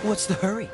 What's the hurry?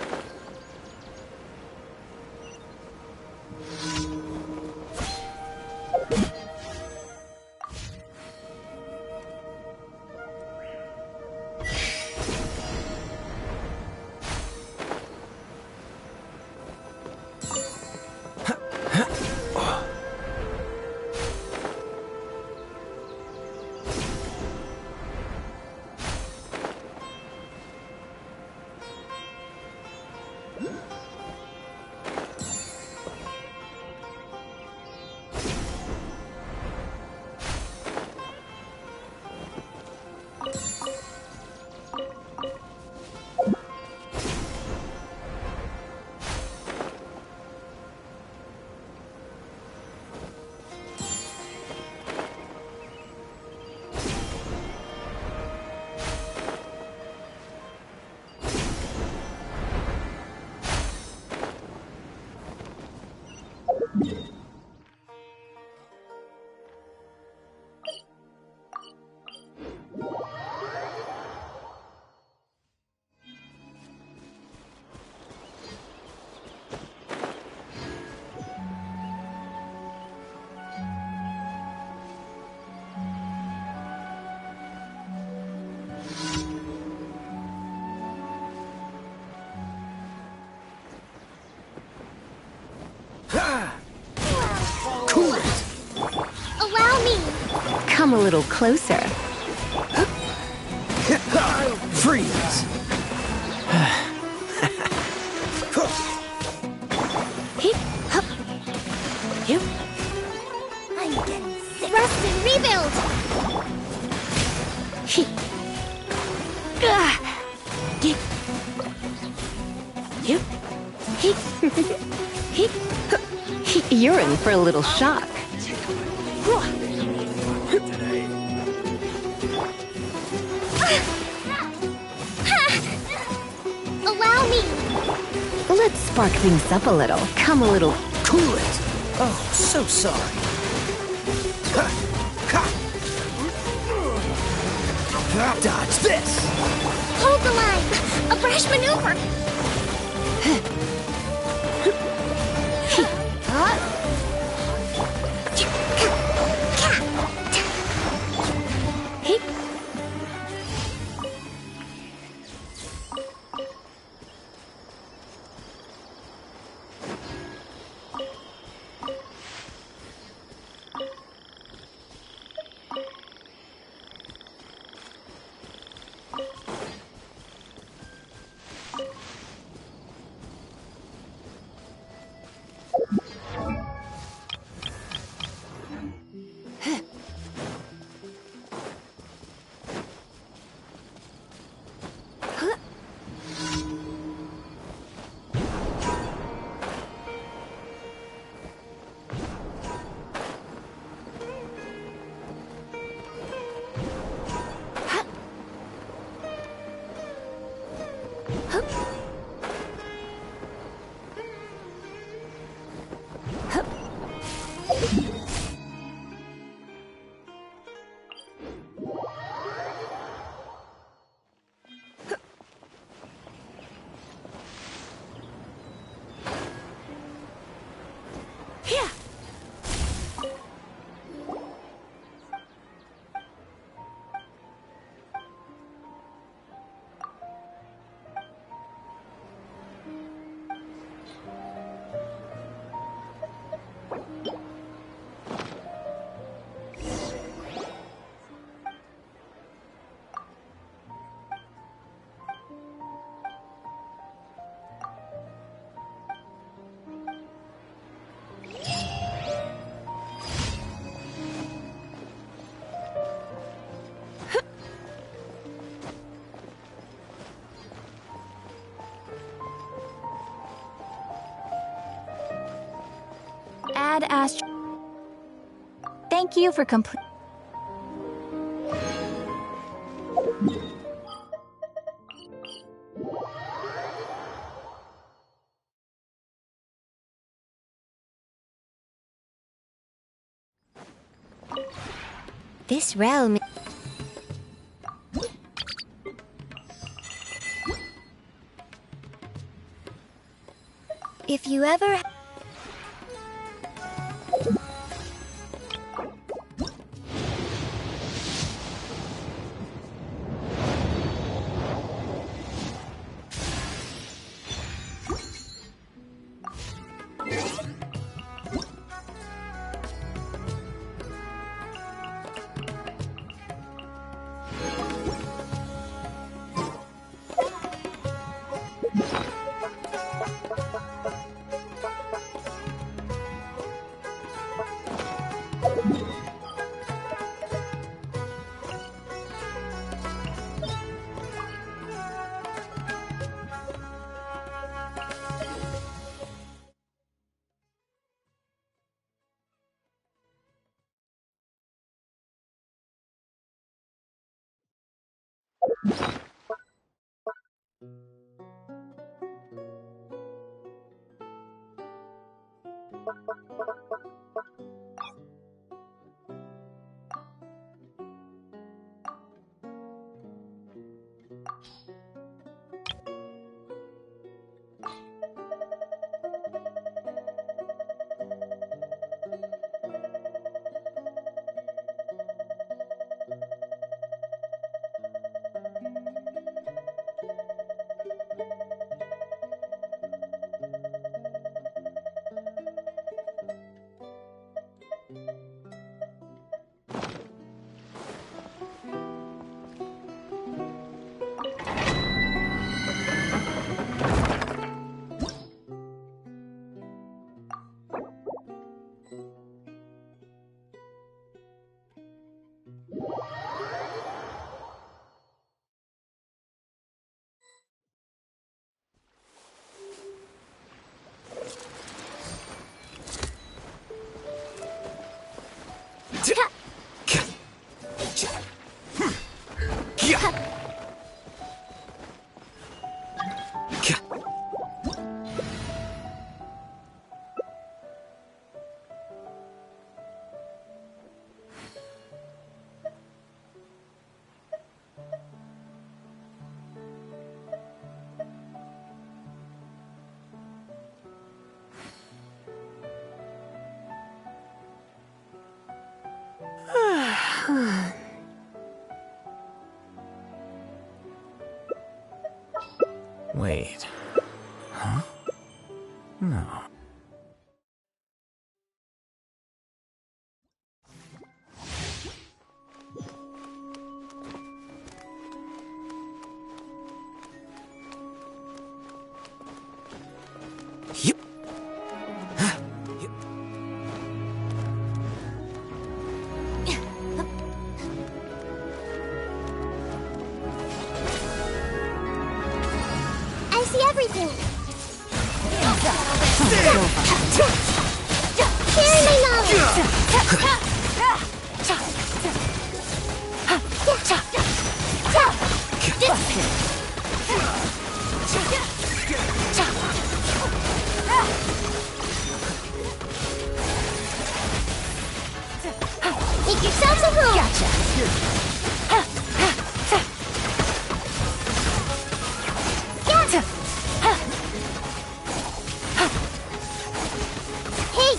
Allow me! Come a little closer. Freeze! I'm getting sick. Rest and rebuild! You're in for a little shock. Allow me! Let's spark things up a little. Come a little. Cool it! Oh, so sorry. Dodge this! Hold the line! A fresh maneuver! Add Astro. Thank you for complete. This realm. If you ever... Wait. Huh? No. Yep. I see everything! Share my knowledge! Make yourselves a home! Hey!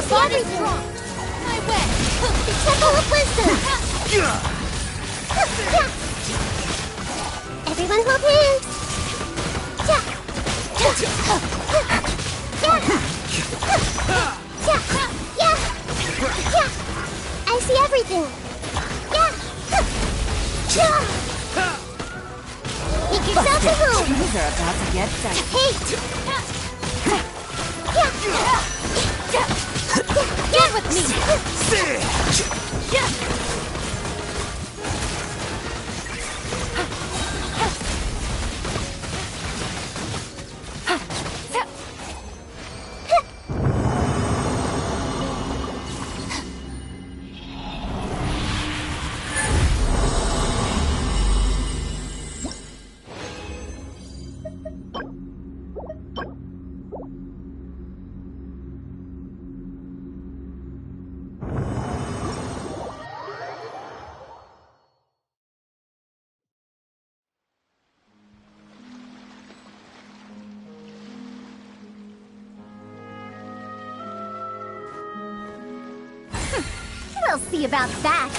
see everything. My way. The Temple of Wisdom. Everyone hold hands. I see everything. Make yourself at home. Things are about to get dicey. Hate. Get with me! We'll see about that.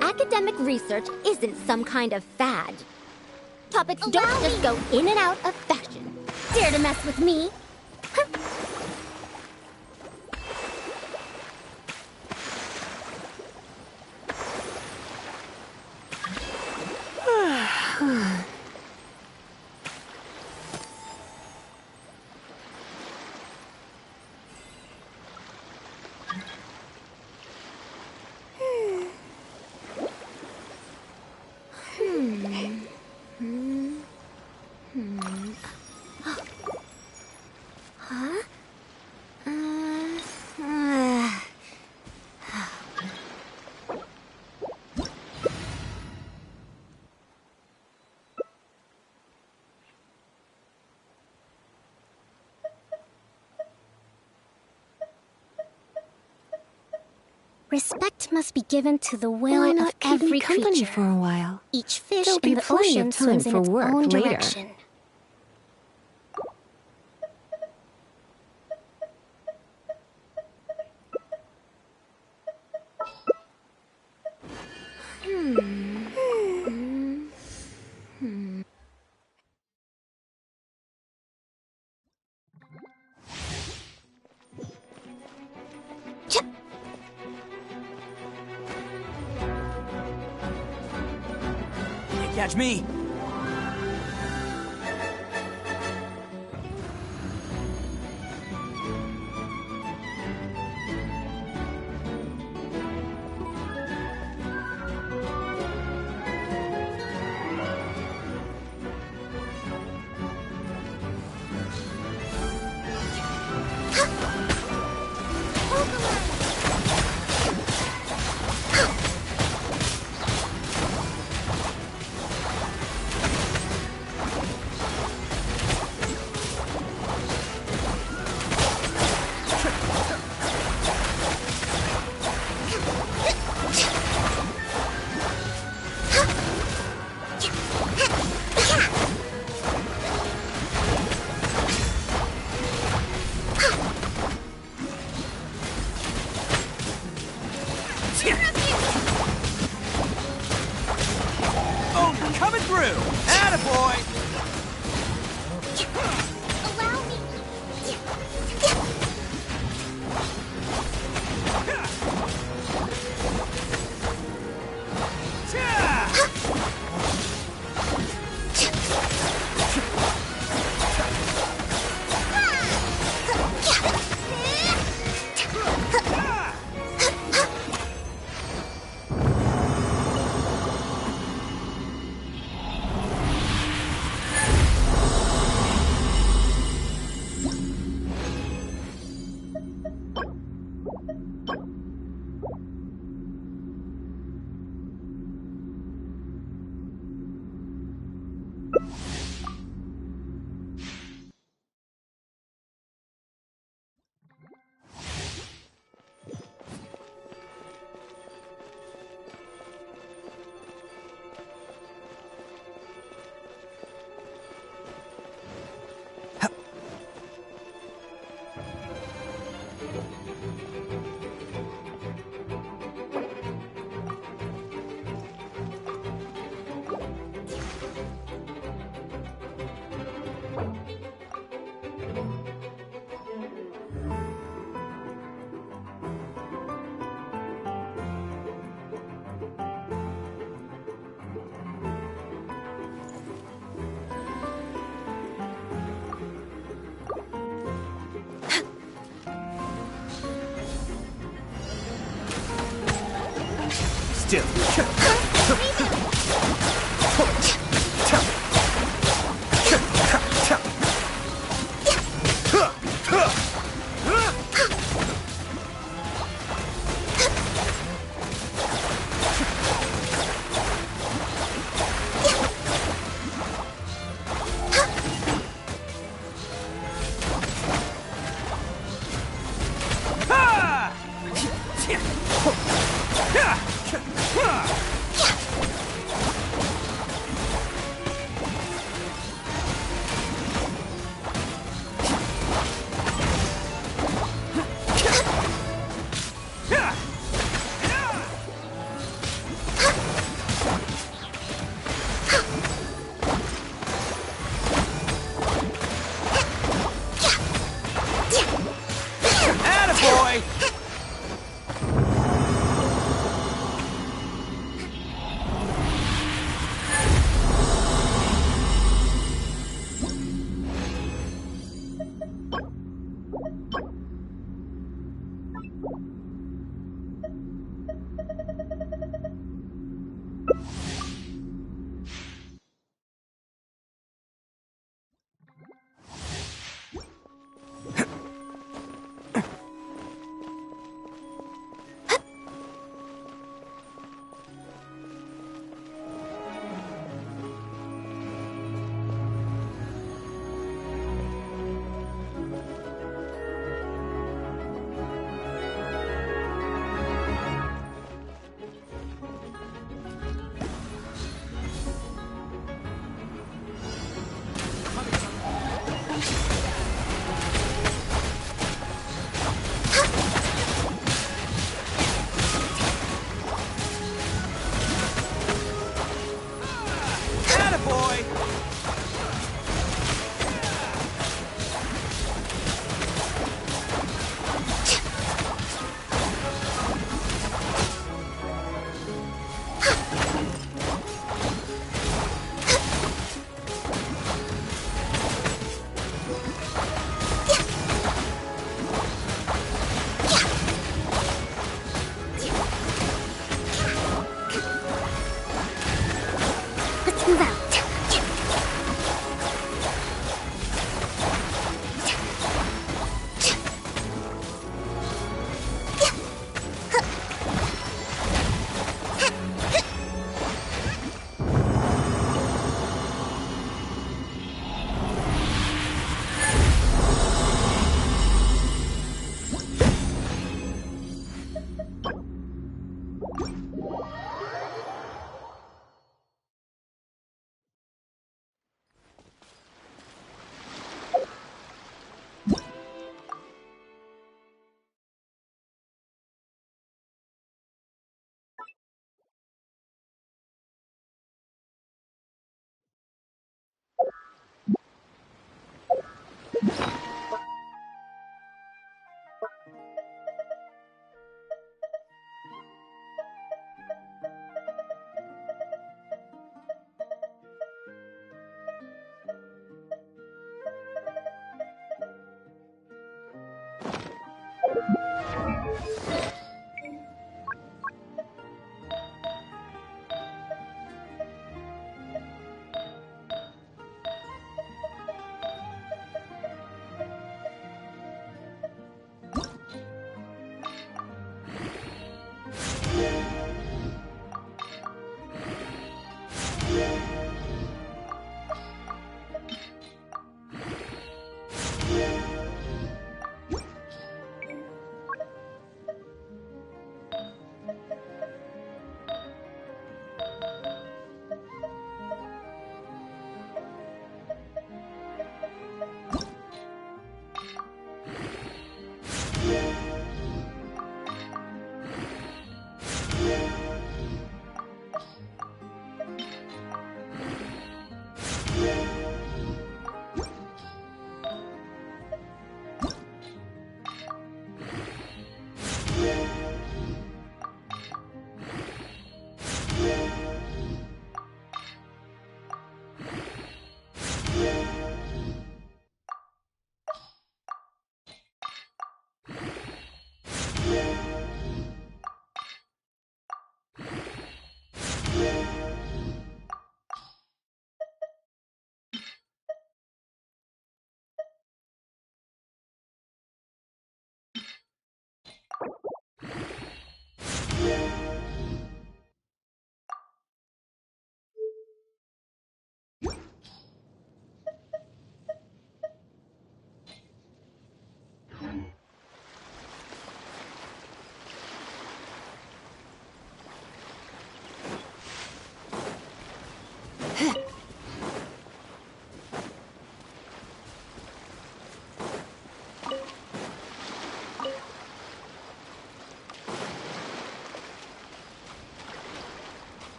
Academic research isn't some kind of fad. Topics don't just go in and out of fashion. Dare to mess with me? Respect must be given to the will Why of not keep me every company creature. for a while? Each fish There'll in be the plenty of ocean time swims in for its work own later. direction. Can't catch me. Oh, coming through. Attaboy. Allow still. Attaboy!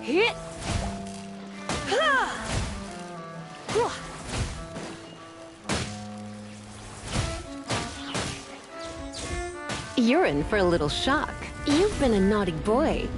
Hit! You're in for a little shock. You've been a naughty boy.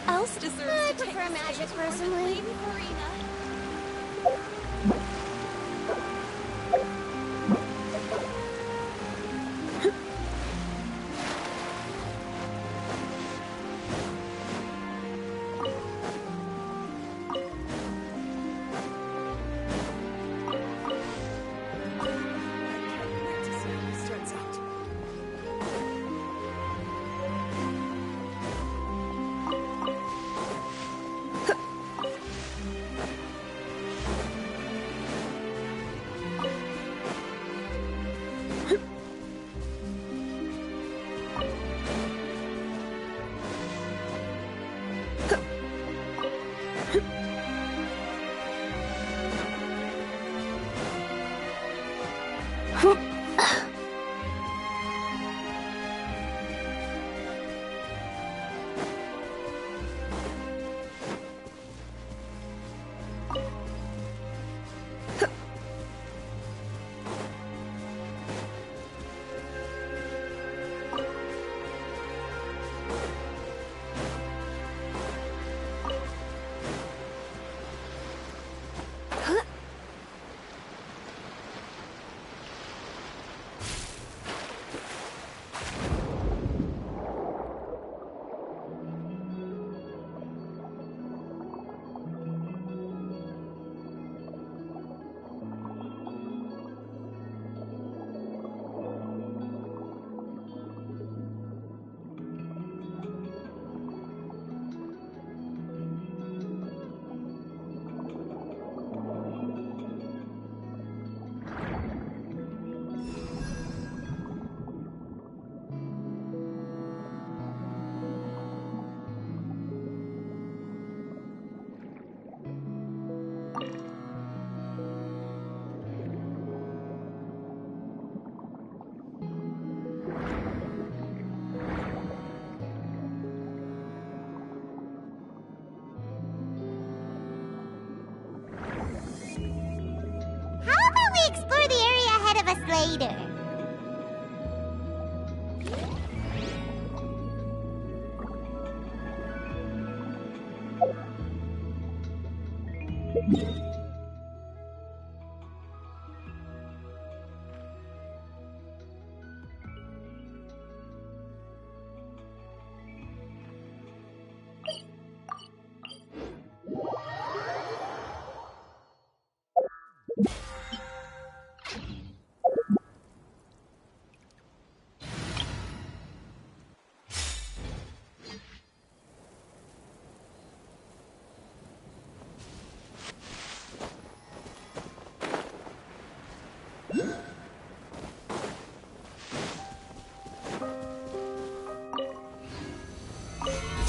else deserves I to take prefer the magic stage more than personally. Lady Farina. How about we explore the area ahead of us later?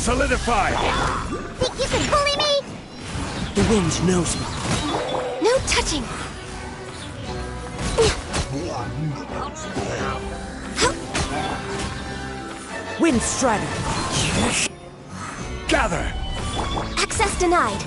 Solidify! Think you can bully me? The wind knows me. No touching! Wind Strider! Gather! Access denied.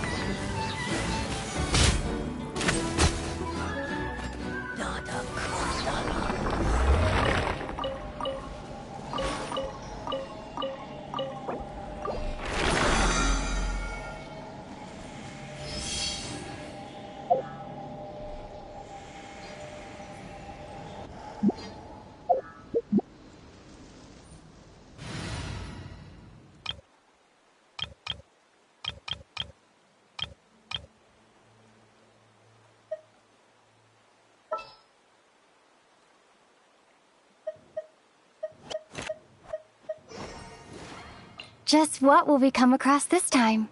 Just what will we come across this time?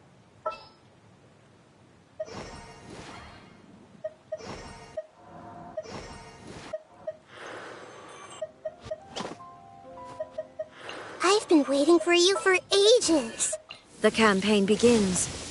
I've been waiting for you for ages. The campaign begins.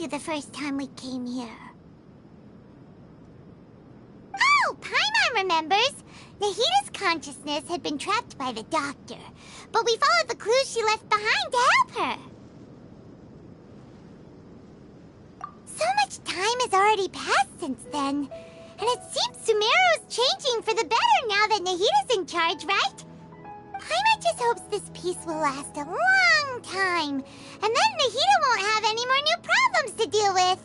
The first time we came here. Oh, Paimon remembers! Nahita's consciousness had been trapped by the doctor, but we followed the clues she left behind to help her. So much time has already passed since then, and it seems Sumeru's changing for the better now that Nahita's in charge, right? Paimon just hopes this peace will last a long time, and then Nahita won't have any more new problems to deal with.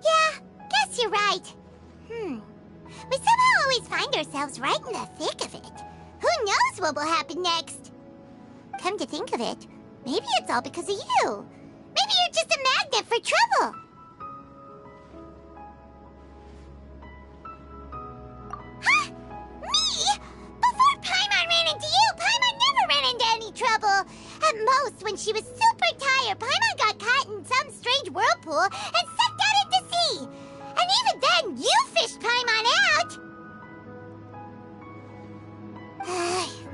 Yeah, guess you're right. We somehow always find ourselves right in the thick of it. Who knows what will happen next? Come to think of it, maybe it's all because of you. Maybe you're just a magnet for trouble. Huh? Me? Before Paimon ran into you, Paimon never ran into any trouble. At most, when she was super tired, Paimon got caught in some strange whirlpool and sucked out into sea. And even then, you fished Paimon out!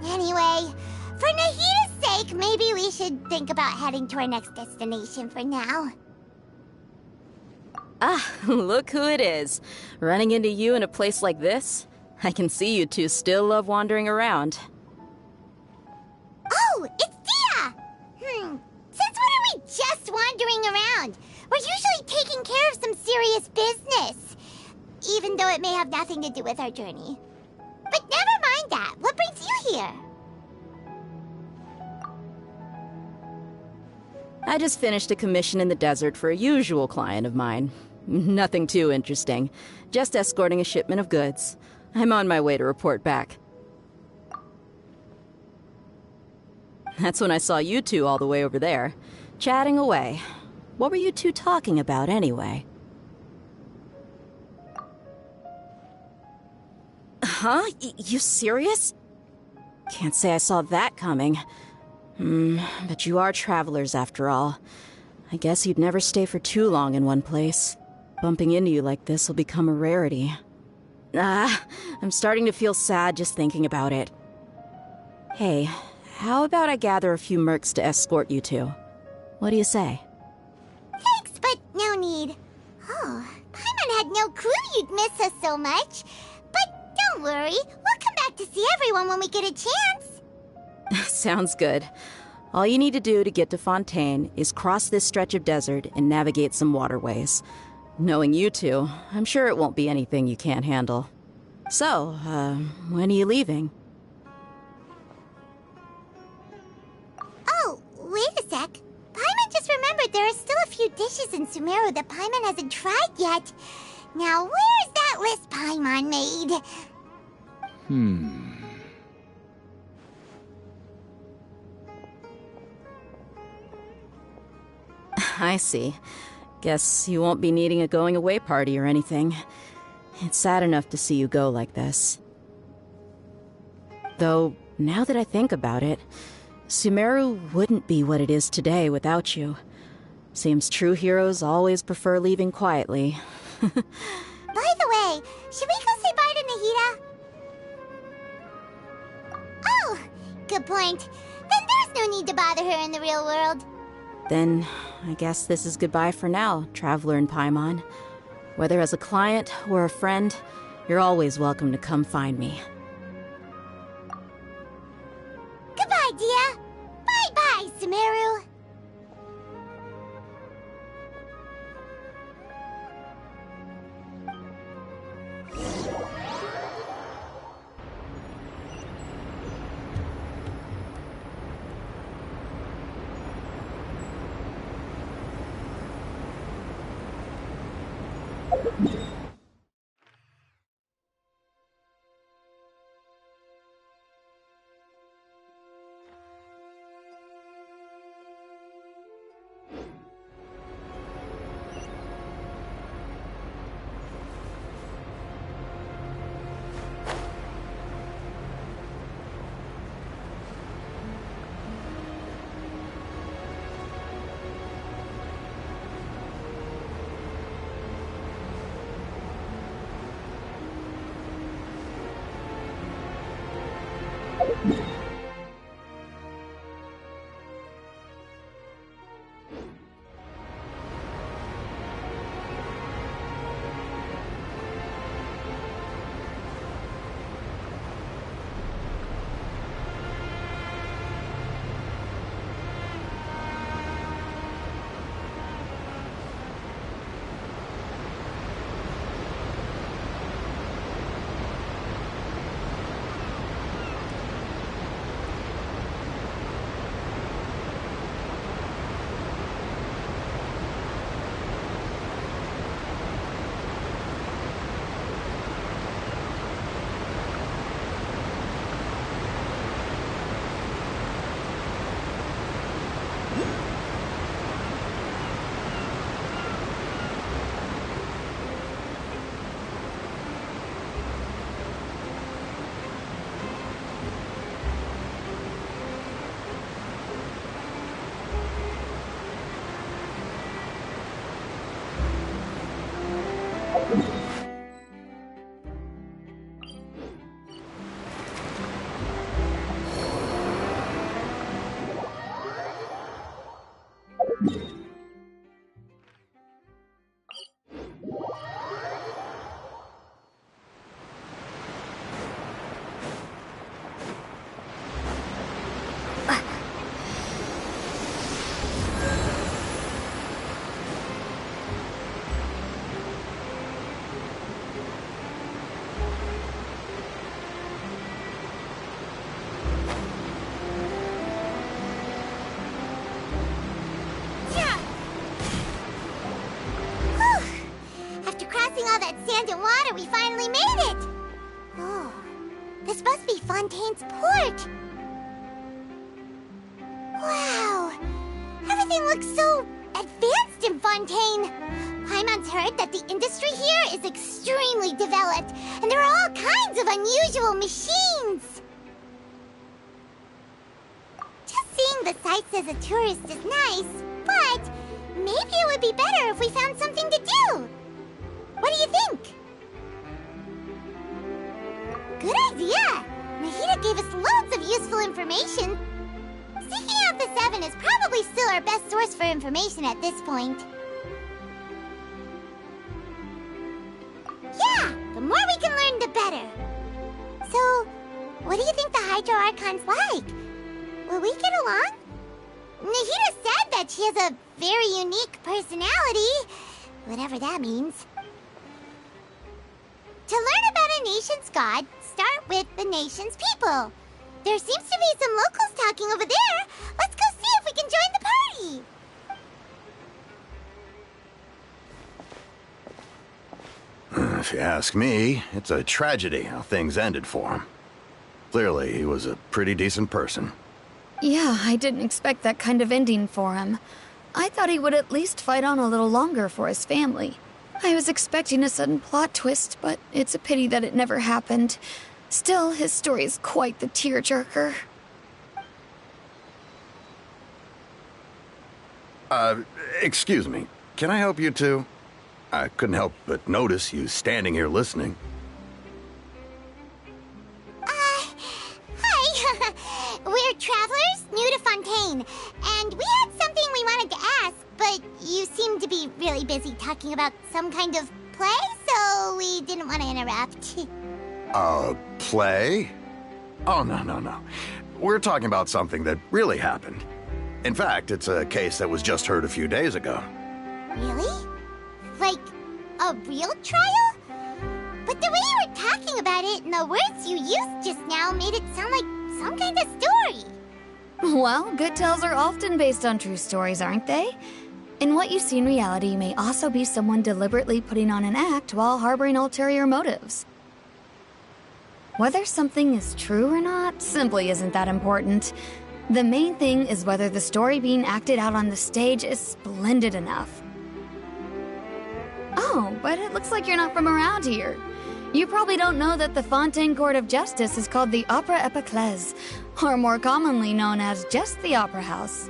Anyway, for Nahita's sake, maybe we should think about heading to our next destination for now. Ah, look who it is. Running into you in a place like this? I can see you two still love wandering around. Oh, it's Dia! Since when are we just wandering around? We're usually taking care of some serious business. Even though it may have nothing to do with our journey. But never mind that. What brings you here? I just finished a commission in the desert for a usual client of mine. Nothing too interesting. Just escorting a shipment of goods. I'm on my way to report back. That's when I saw you two all the way over there, chatting away. What were you two talking about, anyway? Huh? You serious? Can't say I saw that coming. But you are travelers, after all. I guess you'd never stay for too long in one place. Bumping into you like this will become a rarity. I'm starting to feel sad just thinking about it. Hey, how about I gather a few mercs to escort you two? What do you say? Thanks, but no need. Oh, Paimon had no clue you'd miss us so much. But don't worry, we'll come back to see everyone when we get a chance. Sounds good. All you need to do to get to Fontaine is cross this stretch of desert and navigate some waterways. Knowing you two, I'm sure it won't be anything you can't handle. So, when are you leaving? Oh, wait a sec. Paimon just remembered there are still a few dishes in Sumeru that Paimon hasn't tried yet. Now, where's that list Paimon made? I see. Guess you won't be needing a going-away party or anything. It's sad enough to see you go like this. Though, now that I think about it, Sumeru wouldn't be what it is today without you. Seems true heroes always prefer leaving quietly. By the way, should we go say bye to Nahita? Oh, good point. Then there's no need to bother her in the real world. Then, I guess this is goodbye for now, Traveler in Paimon. Whether as a client or a friend, you're always welcome to come find me. Goodbye, Dia. Bye-bye, Sumeru. Sand and water, we finally made it! Oh, this must be Fontaine's port! Wow! Everything looks so advanced in Fontaine! Paimon's heard that the industry here is extremely developed, and there are all kinds of unusual machines! Just seeing the sights as a tourist is nice, but maybe it would be better if we found something to do! What do you think? Good idea! Nahida gave us loads of useful information. Seeking out the Seven is probably still our best source for information at this point. Yeah, the more we can learn, the better. So, what do you think the Hydro Archon's like? Will we get along? Nahida said that she has a very unique personality, whatever that means. To learn about a nation's god, start with the nation's people. There seems to be some locals talking over there. Let's go see if we can join the party. If you ask me, it's a tragedy how things ended for him. Clearly, he was a pretty decent person. Yeah, I didn't expect that kind of ending for him. I thought he would at least fight on a little longer for his family. I was expecting a sudden plot twist, but it's a pity that it never happened. Still, his story is quite the tearjerker. Excuse me. Can I help you too? I couldn't help but notice you standing here listening. Hi. We're travelers new to Fontaine, and we had something we wanted to ask, but you seem to be really busy talking about some kind of play, so we didn't want to interrupt. Play? Oh, no. We're talking about something that really happened. In fact, it's a case that was just heard a few days ago. Really? Like, a real trial? But the way you were talking about it and the words you used just now made it sound like some kind of story. Well, good tales are often based on true stories, aren't they? And what you see in reality may also be someone deliberately putting on an act while harboring ulterior motives. Whether something is true or not simply isn't that important. The main thing is whether the story being acted out on the stage is splendid enough. Oh, but it looks like you're not from around here. You probably don't know that the Fontaine Court of Justice is called the Opera Epiclese, or more commonly known as just the Opera House.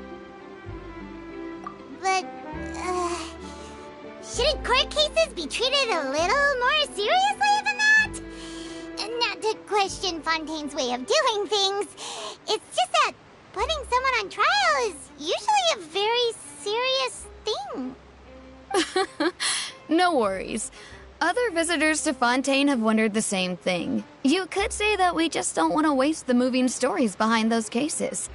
But, shouldn't court cases be treated a little more seriously than that? Not to question Fontaine's way of doing things. It's just that putting someone on trial is usually a very serious thing. No worries. Other visitors to Fontaine have wondered the same thing. You could say that we just don't want to waste the moving stories behind those cases.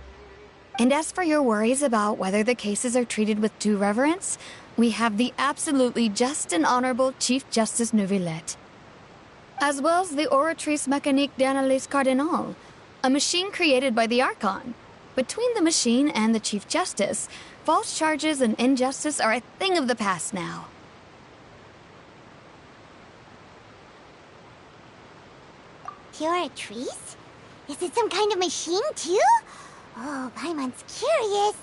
And as for your worries about whether the cases are treated with due reverence, we have the absolutely just and honorable Chief Justice Neuvillette, as well as the Oratrice Mécanique d'Analyse Cardinal, a machine created by the Archon. Between the machine and the Chief Justice, false charges and injustice are a thing of the past now. Oratrice? Is it some kind of machine, too? Oh, Paimon's curious.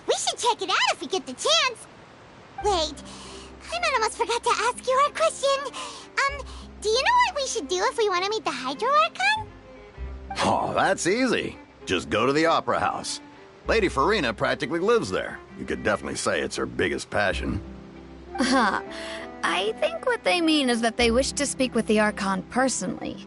We should check it out if we get the chance. Wait, Paimon almost forgot to ask you our question. Do you know what we should do if we want to meet the Hydro Archon? Oh, that's easy. Just go to the Opera House. Lady Farina practically lives there. You could definitely say it's her biggest passion. Huh. I think what they mean is that they wish to speak with the Archon personally.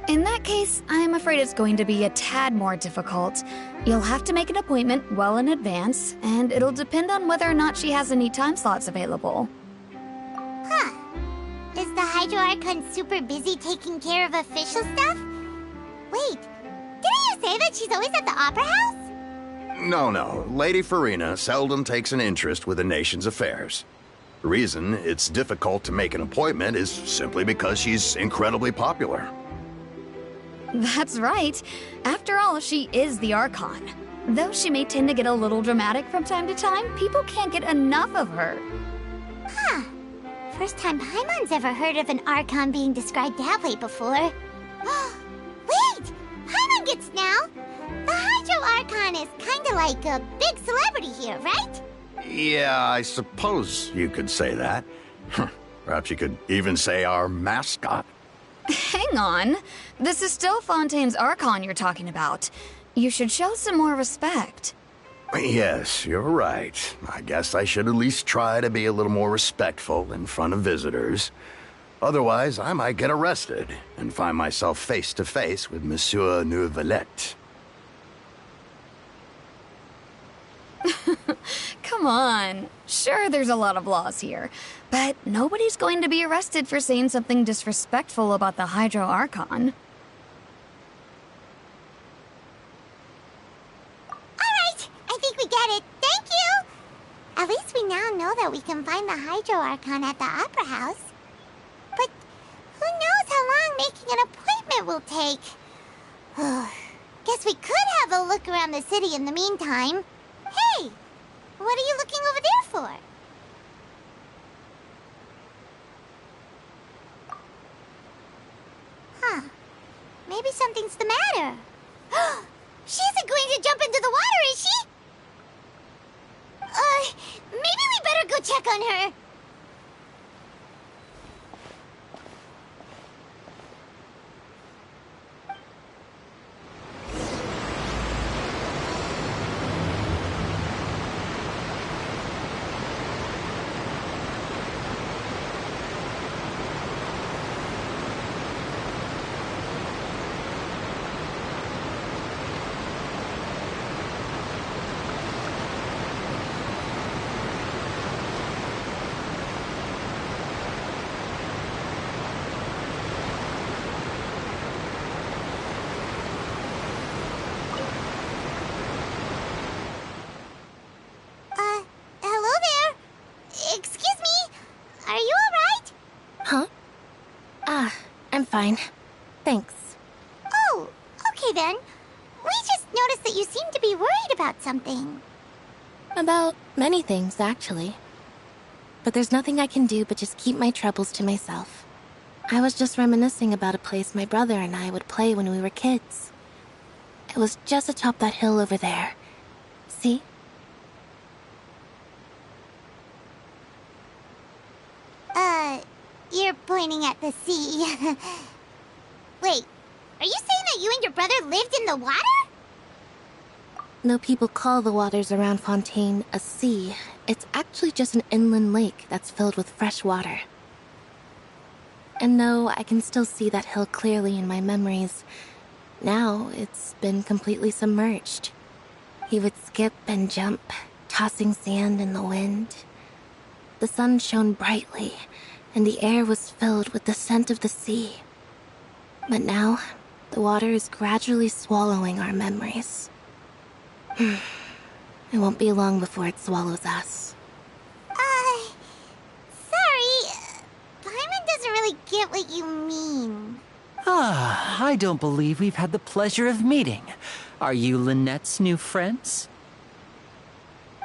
In that case, I'm afraid it's going to be a tad more difficult. You'll have to make an appointment well in advance, and it'll depend on whether or not she has any time slots available. Huh. Is the Hydro Archon super busy taking care of official stuff? Wait, didn't you say that she's always at the Opera House? No. Lady Farina seldom takes an interest with the nation's affairs. The reason it's difficult to make an appointment is simply because she's incredibly popular. That's right. After all, she is the Archon. Though she may tend to get a little dramatic from time to time, people can't get enough of her. Huh. First time Paimon's ever heard of an Archon being described that way before. Wait! Paimon gets now! The Hydro Archon is kinda like a big celebrity here, right? Yeah, I suppose you could say that. Perhaps you could even say our mascot. Hang on. This is still Fontaine's Archon you're talking about. You should show some more respect. Yes, you're right. I guess I should at least try to be a little more respectful in front of visitors. Otherwise, I might get arrested and find myself face to face with Monsieur Neuvillette. Come on. Sure, there's a lot of laws here, but nobody's going to be arrested for saying something disrespectful about the Hydro Archon. Alright, I think we get it. Thank you! At least we now know that we can find the Hydro Archon at the Opera House. But who knows how long making an appointment will take? Guess we could have a look around the city in the meantime. Hey! What are you looking over there for? Huh. Maybe something's the matter. She isn't going to jump into the water, is she? Maybe we better go check on her. Hello there. Excuse me. Are you alright? Huh? I'm fine. Thanks. Oh, okay then. We just noticed that you seem to be worried about something. About Many things, actually. But there's nothing I can do but just keep my troubles to myself. I was just reminiscing about a place my brother and I would play when we were kids. It was just atop that hill over there. See? You're pointing at the sea. Wait, are you saying that you and your brother lived in the water? No people call the waters around Fontaine a sea. It's actually just an inland lake that's filled with fresh water. And no, I can still see that hill clearly in my memories. Now, it's been completely submerged. He would skip and jump, tossing sand in the wind. The sun shone brightly, and the air was filled with the scent of the sea. But now, the water is gradually swallowing our memories. It won't be long before it swallows us. Sorry. Paimon doesn't really get what you mean. I don't believe we've had the pleasure of meeting. Are you Lynette's new friends?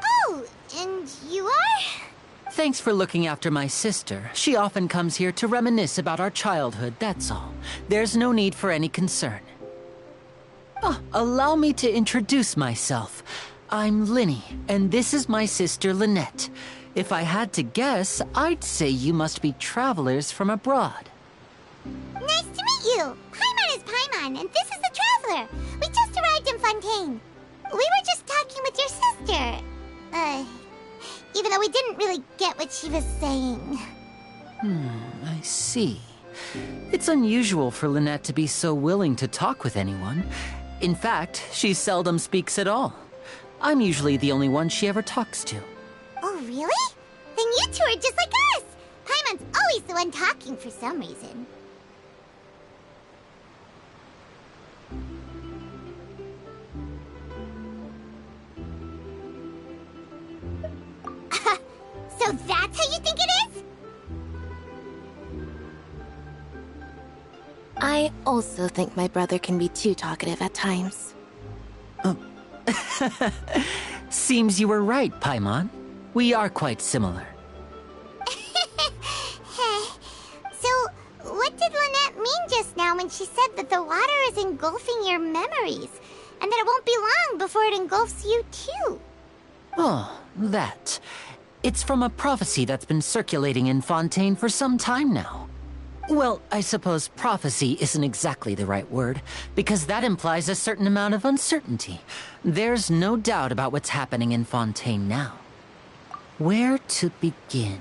Oh, and you are? Thanks for looking after my sister. She often comes here to reminisce about our childhood, that's all. There's no need for any concern. Allow me to introduce myself. I'm Linny, and this is my sister Lynette. If I had to guess, I'd say you must be travelers from abroad. Nice to meet you. Paimon is Paimon, and this is the Traveler. We just arrived in Fontaine. We were just talking with your sister. Even though we didn't really get what she was saying. I see. It's unusual for Lynette to be so willing to talk with anyone. In fact, she seldom speaks at all. I'm usually the only one she ever talks to. Oh, really? Then you two are just like us! Paimon's always the one talking for some reason. So that's how you think it is? I also think my brother can be too talkative at times. Seems you were right, Paimon. We are quite similar. So, what did Lynette mean just now when she said that the water is engulfing your memories, and that it won't be long before it engulfs you too? Oh, that. It's from a prophecy that's been circulating in Fontaine for some time now. Well, I suppose prophecy isn't exactly the right word, because that implies a certain amount of uncertainty. There's no doubt about what's happening in Fontaine now. Where to begin?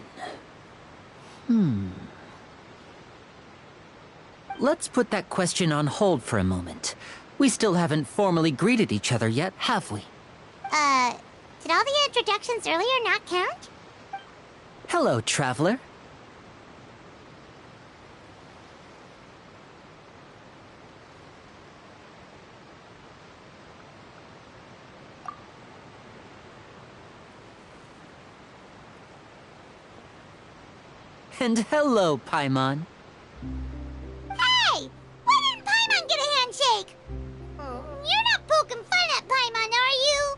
Let's put that question on hold for a moment. We still haven't formally greeted each other yet, have we? Did all the introductions earlier not count? Hello, Traveler. And hello, Paimon. Hey! Why didn't Paimon get a handshake? You're not poking fun at Paimon, are you?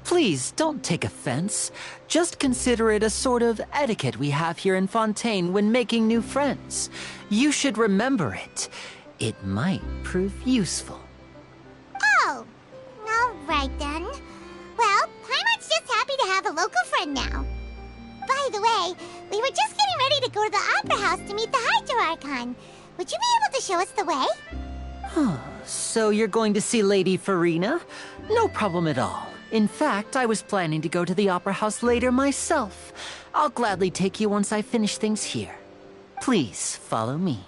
Please, don't take offense. Just consider it a sort of etiquette we have here in Fontaine when making new friends. You should remember it. It might prove useful. Oh, alright then. Well, Paimon's just happy to have a local friend now. By the way, we were just getting ready to go to the Opera House to meet the Hydro Archon. Would you be able to show us the way? So you're going to see Lady Farina? No problem at all. In fact, I was planning to go to the Opera House later myself. I'll gladly take you once I finish things here. Please, follow me.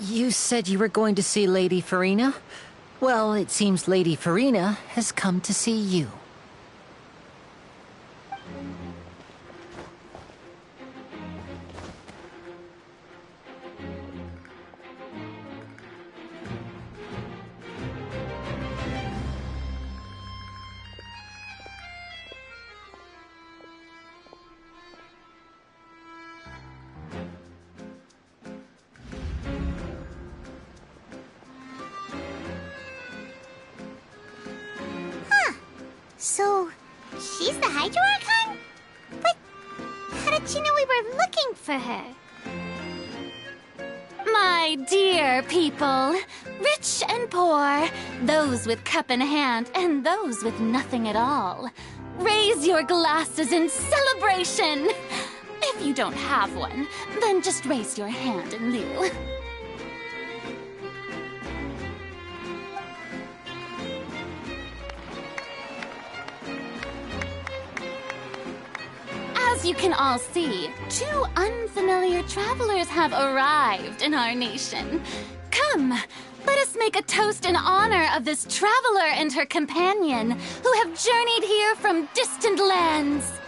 You said you were going to see Lady Farina? Well, it seems Lady Farina has come to see you. So, she's the Hydro Archon? But how did she know we were looking for her? My dear people, rich and poor, those with cup in hand and those with nothing at all, raise your glasses in celebration! If you don't have one, then just raise your hand in lieu. As you can all see, 2 unfamiliar travelers have arrived in our nation. Come, let us make a toast in honor of this traveler and her companion who have journeyed here from distant lands.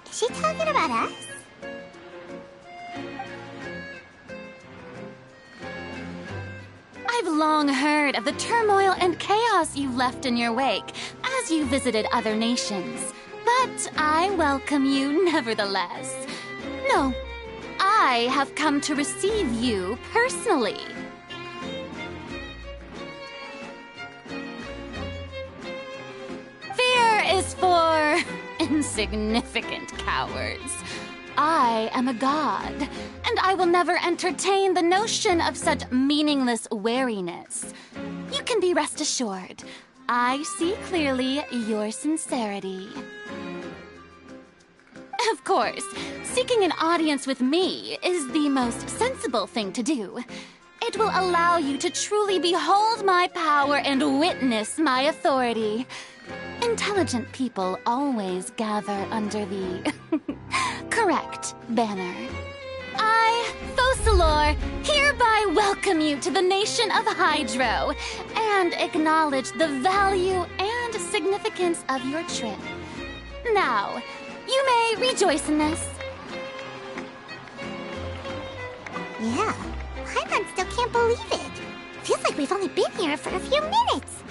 Is she talking about us? I've long heard of the turmoil and chaos you've left in your wake as you visited other nations, but I welcome you nevertheless. No, I have come to receive you personally. Fear is for insignificant cowards. I am a god, and I will never entertain the notion of such meaningless wariness. You can be rest assured, I see clearly your sincerity. Of course, seeking an audience with me is the most sensible thing to do. It will allow you to truly behold my power and witness my authority. Intelligent people always gather under the correct banner. I, Focalor, hereby welcome you to the nation of Hydro and acknowledge the value and significance of your trip. Now, you may rejoice in this. Yeah, Paimon still can't believe it. Feels like we've only been here for a few minutes.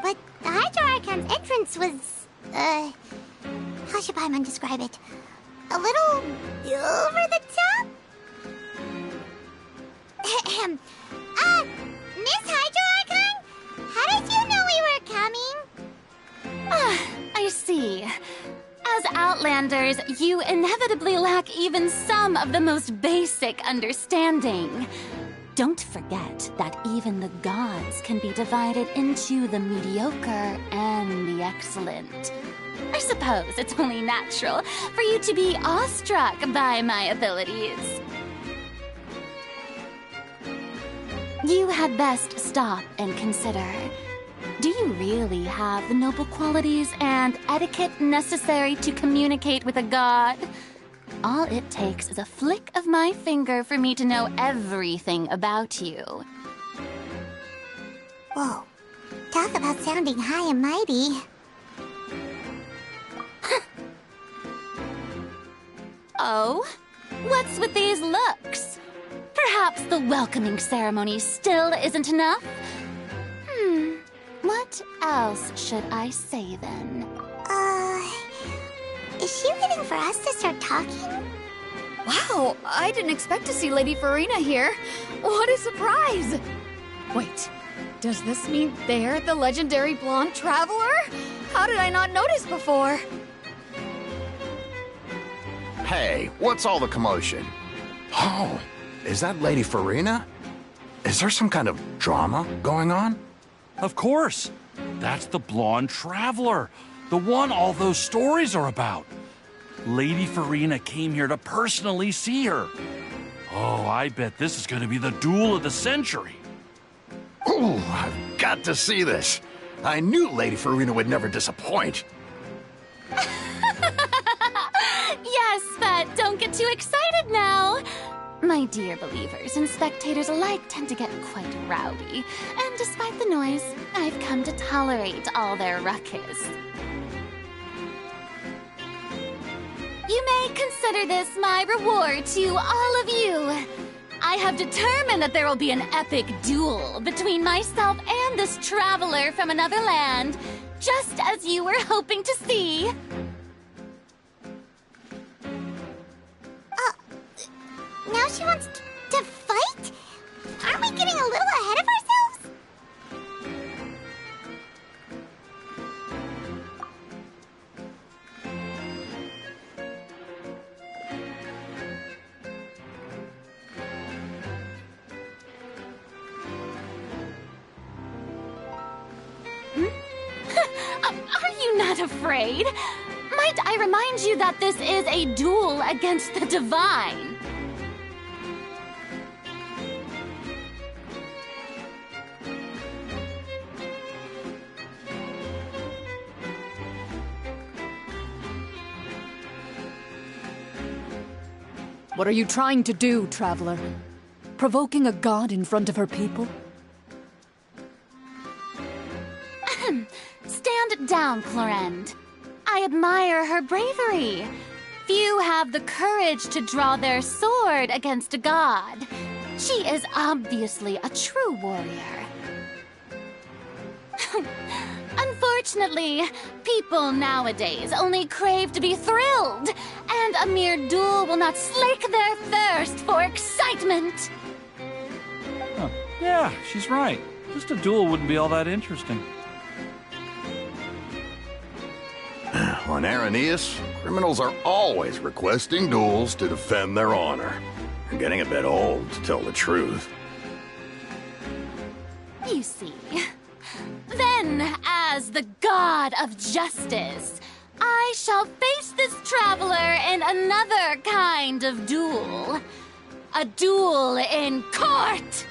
But the Hydro Archon's entrance was, how should Paimon describe it? A little over the top? Miss Hydro Archon? How did you know we were coming? I see. As Outlanders, you inevitably lack even some of the most basic understanding. Don't forget that even the gods can be divided into the mediocre and the excellent. I suppose it's only natural for you to be awestruck by my abilities. You had best stop and consider. Do you really have the noble qualities and etiquette necessary to communicate with a god? All it takes is a flick of my finger for me to know everything about you. Whoa. Talk about sounding high and mighty. Oh? What's with these looks? Perhaps the welcoming ceremony still isn't enough? What else should I say then? Is she waiting for us to start talking? Wow, I didn't expect to see Lady Farina here. What a surprise! Wait, does this mean they're the legendary blonde traveler? How did I not notice before? Hey, what's all the commotion? Oh, is that Lady Farina? Is there some kind of drama going on? Of course. That's the blonde traveler. The one all those stories are about. Lady Farina came here to personally see her. Oh, I bet this is going to be the duel of the century. Ooh, I've got to see this. I knew Lady Farina would never disappoint. Yes, but don't get too excited now. My dear believers and spectators alike tend to get quite rowdy, and despite the noise, I've come to tolerate all their ruckus. You may consider this my reward to all of you. I have determined that there will be an epic duel between myself and this traveler from another land, just as you were hoping to see. Now she wants to fight? Aren't we getting a little ahead of ourselves? Are you not afraid? Might I remind you that this is a duel against the divine? What are you trying to do, Traveler? Provoking a god in front of her people? Stand down, Clorend. I admire her bravery. Few have the courage to draw their sword against a god. She is obviously a true warrior. Unfortunately, people nowadays only crave to be thrilled, and a mere duel will not slake their thirst for excitement. Huh. Yeah, she's right. Just a duel wouldn't be all that interesting. On Araneus, criminals are always requesting duels to defend their honor. I'm getting a bit old, to tell the truth. You see. Then, as the god of justice, I shall face this traveler in another kind of duel. A duel in court!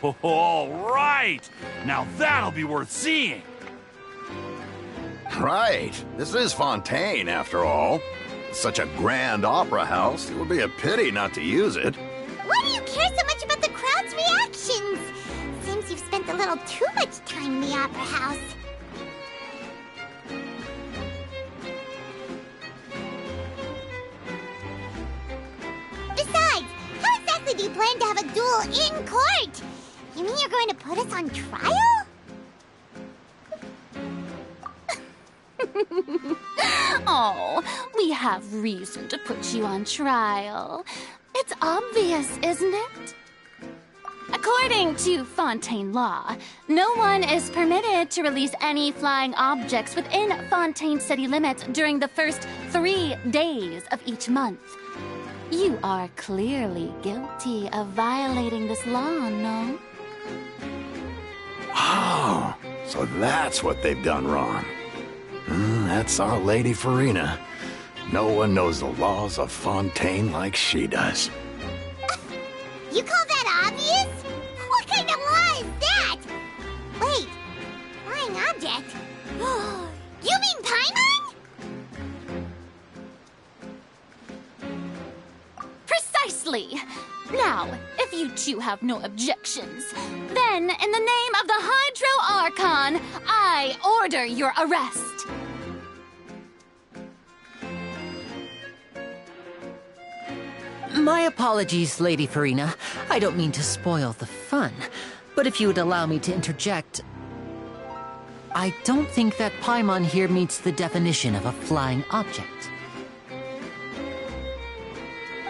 Whoa, all right! Now that'll be worth seeing! Right. This is Fontaine, after all. Such a grand opera house, it would be a pity not to use it. Why do you care so much about the crowd's reactions? Seems you've spent a little too much time in the opera house. Besides, how exactly do you plan to have a duel in court? You mean you're going to put us on trial? Oh, we have reason to put you on trial. It's obvious, isn't it? According to Fontaine law, no one is permitted to release any flying objects within Fontaine city limits during the first 3 days of each month. You are clearly guilty of violating this law, no? Oh, so that's what they've done wrong. That's our Lady Farina. No one knows the laws of Fontaine like she does. You call that obvious? What kind of law is that? Wait, flying object? You mean Paimon? Precisely! Now, if you two have no objections, then in the name of the Hydro Archon, I order your arrest. My apologies, Lady Farina. I don't mean to spoil the fun, but if you would allow me to interject, I don't think that Paimon here meets the definition of a flying object.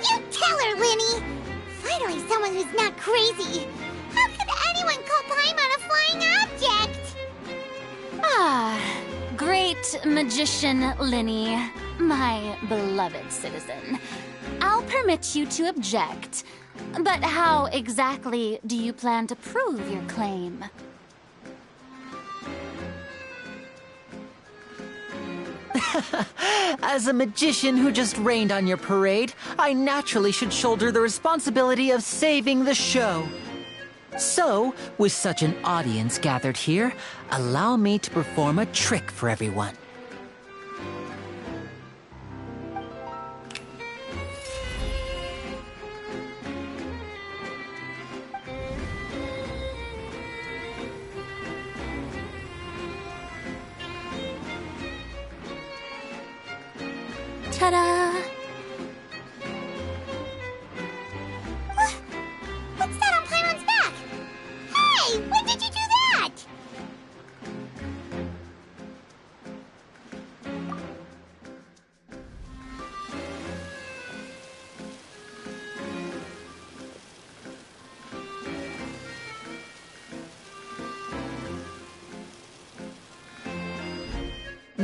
You tell her, Linny! Finally someone who's not crazy. How could anyone call Paimon a flying object? Ah, great magician Linny, my beloved citizen. I'll permit you to object, but how exactly do you plan to prove your claim? As a magician who just rained on your parade, I naturally should shoulder the responsibility of saving the show. So, with such an audience gathered here, allow me to perform a trick for everyone. Ta-da! What's that on Paimon's back? Hey, when did you do that?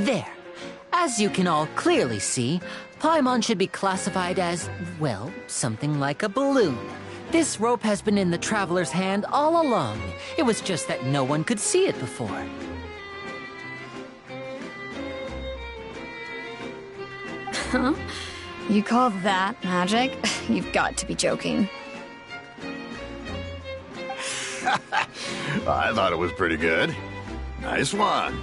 There. As you can all clearly see, Paimon should be classified as, well, something like a balloon. This rope has been in the Traveler's hand all along. It was just that no one could see it before. Huh? You call that magic? You've got to be joking. I thought it was pretty good. Nice one.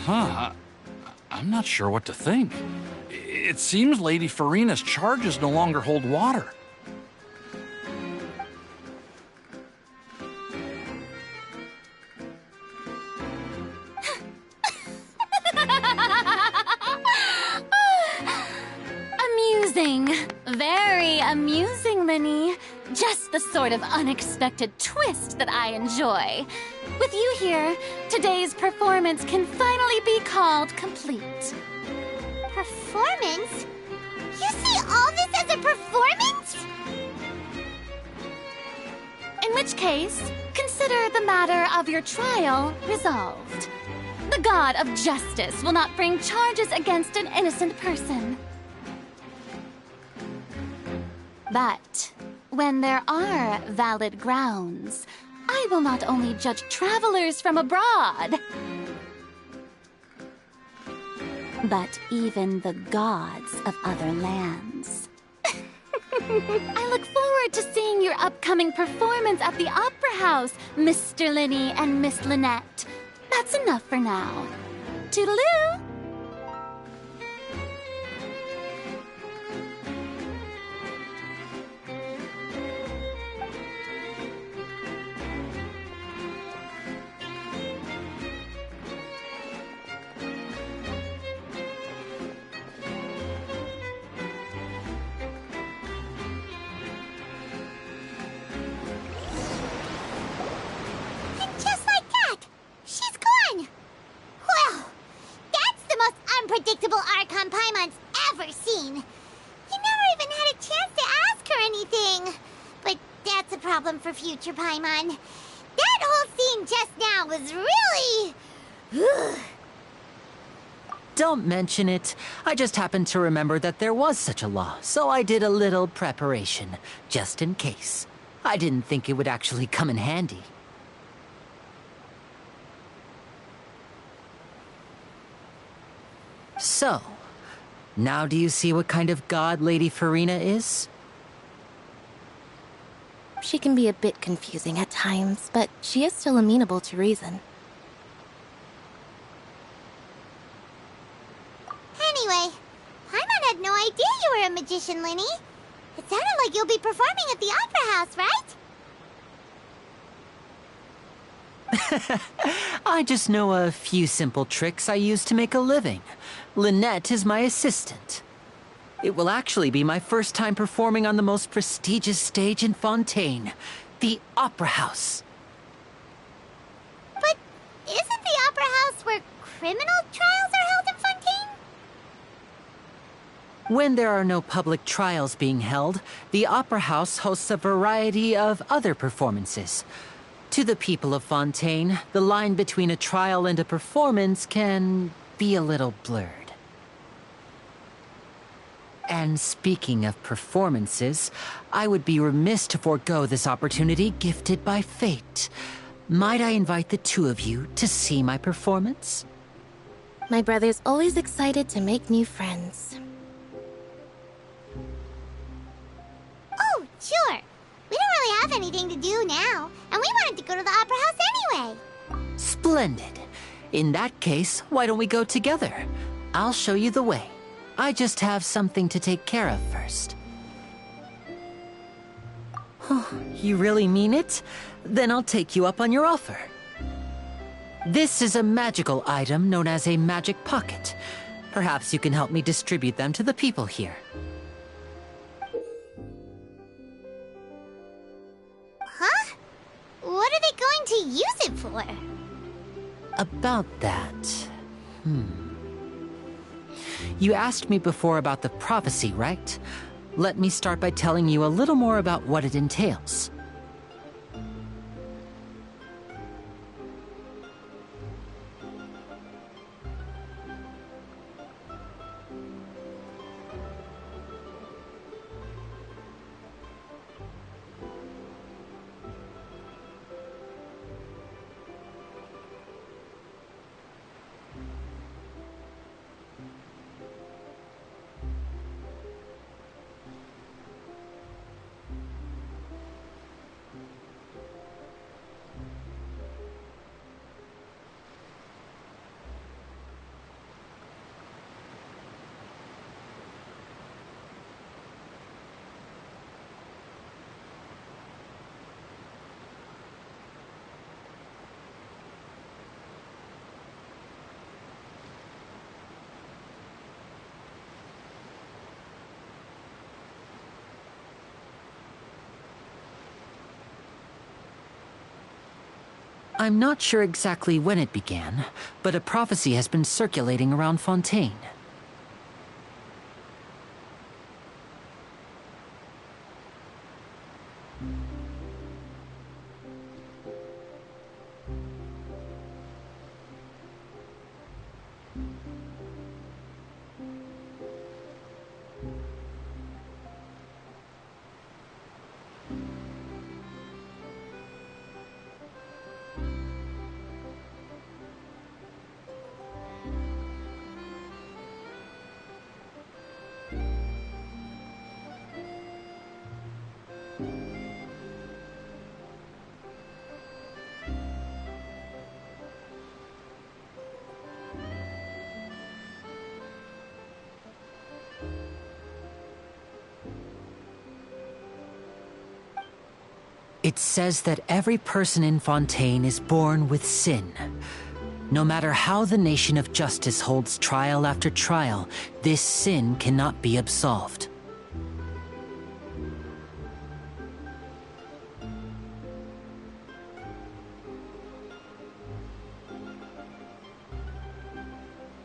I'm not sure what to think. It seems Lady Farina's charges no longer hold water. Amusing. Very amusing, Linny. Just the sort of unexpected twist that I enjoy. With you here, today's performance can finally be called complete. Performance? You see all this as a performance? In which case, consider the matter of your trial resolved. The god of justice will not bring charges against an innocent person. But when there are valid grounds, I will not only judge travelers from abroad, but even the gods of other lands. I look forward to seeing your upcoming performance at the Opera House, Mr. Linny and Miss Lynette. That's enough for now. Toodaloo! Unpredictable Archon Paimon's ever seen. You never even had a chance to ask her anything. But that's a problem for future Paimon. That whole scene just now was really... Don't mention it. I just happened to remember that there was such a law, so I did a little preparation, just in case. I didn't think it would actually come in handy. So, now do you see what kind of god Lady Farina is? She can be a bit confusing at times, but she is still amenable to reason. Anyway, Paimon had no idea you were a magician, Linny. It sounded like you'll be performing at the Opera House, right? I just know a few simple tricks I use to make a living. Lynette is my assistant. It will actually be my first time performing on the most prestigious stage in Fontaine, the Opera House. But isn't the Opera House where criminal trials are held in Fontaine? When there are no public trials being held, the Opera House hosts a variety of other performances. To the people of Fontaine, the line between a trial and a performance can be a little blurred. And speaking of performances, I would be remiss to forego this opportunity gifted by fate. Might I invite the two of you to see my performance? My brother's always excited to make new friends. Oh, sure. We don't really have anything to do now, and we wanted to go to the Opera House anyway. Splendid. In that case, why don't we go together? I'll show you the way. I just have something to take care of first. Oh, you really mean it? Then I'll take you up on your offer. This is a magical item known as a magic pocket. Perhaps you can help me distribute them to the people here. Huh? What are they going to use it for? About that... You asked me before about the prophecy, right? Let me start by telling you a little more about what it entails. I'm not sure exactly when it began, but a prophecy has been circulating around Fontaine. It says that every person in Fontaine is born with sin. No matter how the Nation of Justice holds trial after trial, this sin cannot be absolved.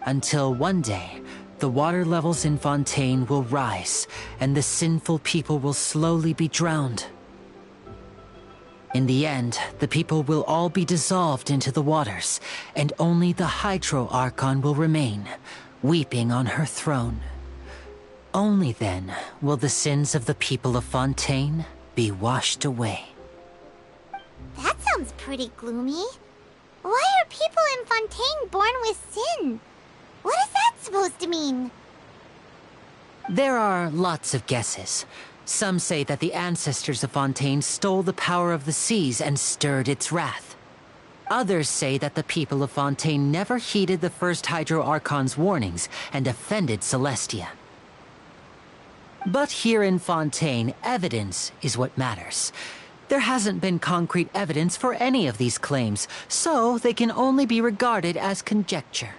Until one day, the water levels in Fontaine will rise, and the sinful people will slowly be drowned. In the end, the people will all be dissolved into the waters, and only the Hydro Archon will remain, weeping on her throne. Only then will the sins of the people of Fontaine be washed away. That sounds pretty gloomy. Why are people in Fontaine born with sin? What is that supposed to mean? There are lots of guesses. Some say that the ancestors of Fontaine stole the power of the seas and stirred its wrath. Others say that the people of Fontaine never heeded the first Hydro Archon's warnings and offended Celestia. But here in Fontaine, evidence is what matters. There hasn't been concrete evidence for any of these claims, so they can only be regarded as conjecture.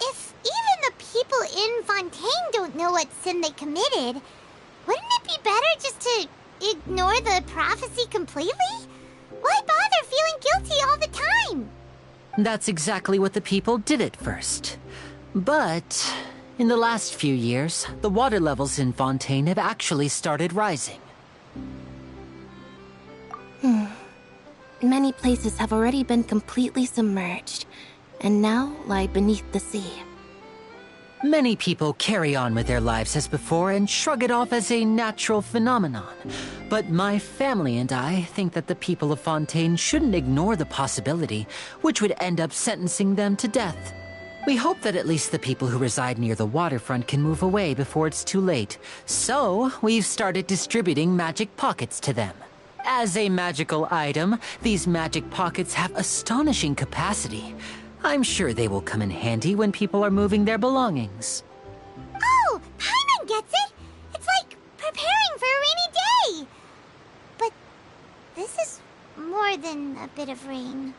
If even the people in Fontaine don't know what sin they committed, wouldn't it be better just to ignore the prophecy completely? Why bother feeling guilty all the time? That's exactly what the people did at first. But in the last few years, the water levels in Fontaine have actually started rising. Many places have already been completely submerged, and now lie beneath the sea. Many people carry on with their lives as before and shrug it off as a natural phenomenon. But my family and I think that the people of Fontaine shouldn't ignore the possibility, which would end up sentencing them to death. We hope that at least the people who reside near the waterfront can move away before it's too late. So, we've started distributing magic pockets to them. As a magical item, these magic pockets have astonishing capacity. I'm sure they will come in handy when people are moving their belongings. Oh, Paimon gets it! It's like preparing for a rainy day! But this is more than a bit of rain.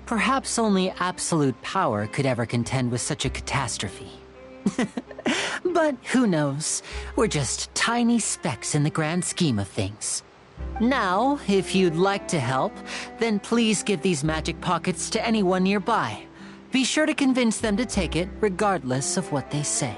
Perhaps only absolute power could ever contend with such a catastrophe. But who knows? We're just tiny specks in the grand scheme of things. Now, if you'd like to help, then please give these magic pockets to anyone nearby. Be sure to convince them to take it, regardless of what they say.